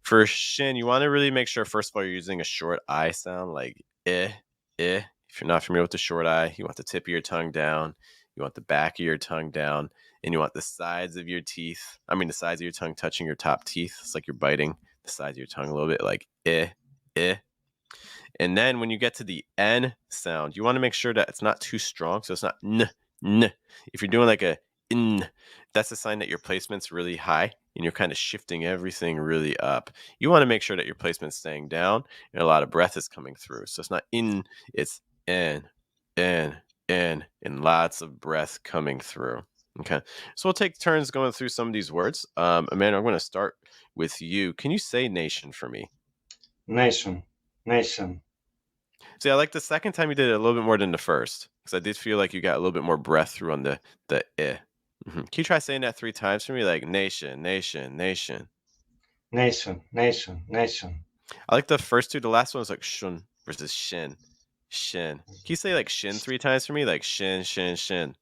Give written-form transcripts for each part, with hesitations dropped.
For shin, you want to really make sure, first of all, you're using a short I sound like eh. If you're not familiar with the short I, you want the tip of your tongue down, you want the back of your tongue down, and you want the sides of your teeth. I mean, the sides of your tongue touching your top teeth. It's like you're biting the sides of your tongue a little bit, like eh. And then when you get to the N sound, you want to make sure that it's not too strong. So it's not n. If you're doing like a n, that's a sign that your placement's really high and you're kind of shifting everything really up. You want to make sure that your placement's staying down and a lot of breath is coming through. So it's not in, it's n, n, n, and lots of breath coming through. Okay. So we'll take turns going through some of these words. Amanda, I'm going to start with you. Can you say nation for me? Nation. Nation. See, I like the second time you did it a little bit more than the first, because I did feel like you got a little bit more breath through on the eh. Can you try saying that 3 times for me? Like nation, nation, nation. Nation. Nation. Nation. I like the first two. The last one was like shun versus shin. Shin. Can you say like shin 3 times for me? Like shin, shin, shin.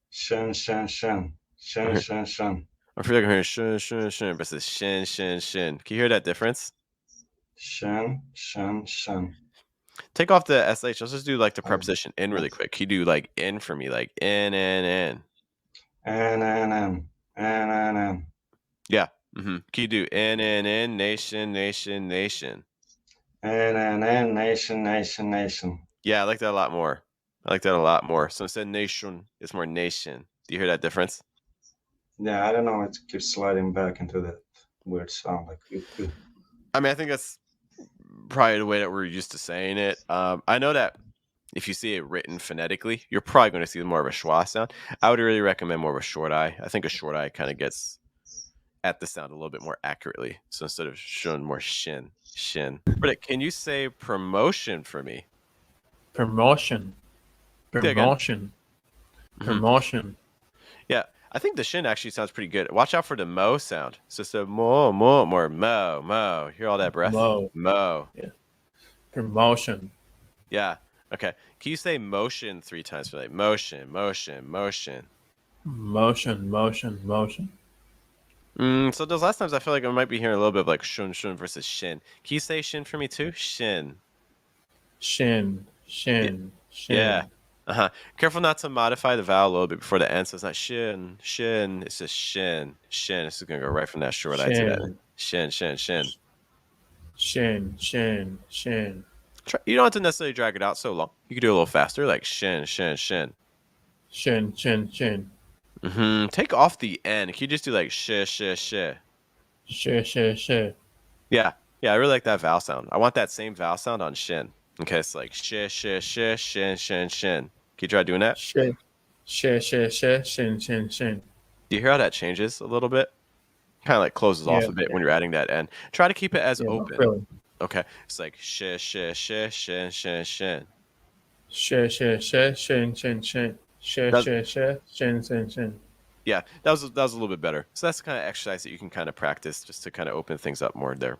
Shin. Shin. Shin. Shin. Shin. Shin. I feel like I'm hearing shun, shun, shun versus shin, shin, shin. Can you hear that difference? Shin. Shin. Shin. Take off the sh. Let's just do like the Oh, preposition in really yes. quick. Can you do like in for me? Like in, in. N. Yeah. Can you do in, nation, nation, nation? N. Nation. Nation. Nation. Yeah, I like that a lot more. I like that a lot more. So instead of nation, it's more nation. Do you hear that difference? Yeah, I don't know. It keeps sliding back into that weird sound. Like, I mean, I think that's probably the way that we're used to saying it. I know that if you see it written phonetically, you're probably going to see more of a schwa sound. I would really recommend more of a short I. I think a short I kind of gets at the sound a little bit more accurately. So instead of shun, more shin. But can you say promotion for me? Promotion. Say again. Promotion. Promotion. Yeah, I think the shin actually sounds pretty good. Watch out for the mo sound. So it's a more, mo. Hear all that breath? Mo. Yeah. Promotion. Yeah. Okay. Can you say motion 3 times for like motion? Motion. So those last times I feel like I might be hearing a little bit of like shun versus shin. Can you say shin for me too? Shin. Shin. Yeah. Careful not to modify the vowel a little bit before the end. So it's not shin. It's just shin. This is gonna go right from that short I to that. Shin. Shin. You don't have to necessarily drag it out so long. You can do it a little faster, like shin. Shin. Take off the N. Can you just do like sh? Yeah. I really like that vowel sound. I want that same vowel sound on shin. Okay, it's like shin. Can you try doing that? Shin. Do you hear how that changes a little bit? Kind of like closes off a bit when you're adding that N. Try to keep it as open. Really. Okay, it's like shin. Shin. Yeah, that was a little bit better. So that's the kind of exercise that you can kind of practice just to kind of open things up more there.